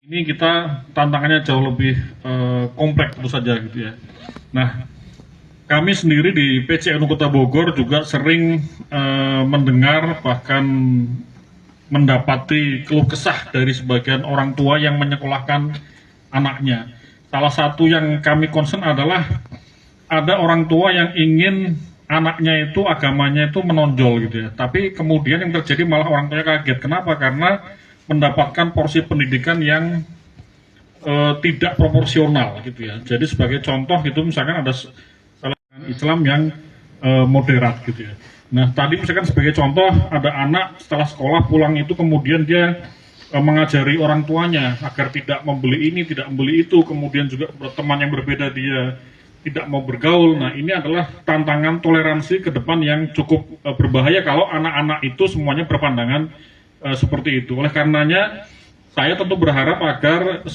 Ini kita tantangannya jauh lebih kompleks tentu saja gitu ya. Nah, kami sendiri di PCNU Kota Bogor juga sering mendengar bahkan mendapati keluh kesah dari sebagian orang tua yang menyekolahkan anaknya. Salah satu yang kami concern adalah ada orang tua yang ingin anaknya itu agamanya itu menonjol gitu ya. Tapi kemudian yang terjadi malah orang tuanya kaget. Kenapa? Karena mendapatkan porsi pendidikan yang tidak proporsional gitu ya. Jadi sebagai contoh gitu misalkan ada salah Islam yang moderat gitu ya. Nah tadi misalkan sebagai contoh ada anak setelah sekolah pulang itu kemudian dia mengajari orang tuanya agar tidak membeli ini, tidak membeli itu, kemudian juga teman yang berbeda dia tidak mau bergaul. Nah ini adalah tantangan toleransi ke depan yang cukup berbahaya kalau anak-anak itu semuanya berpandangan seperti itu. Oleh karenanya saya tentu berharap agar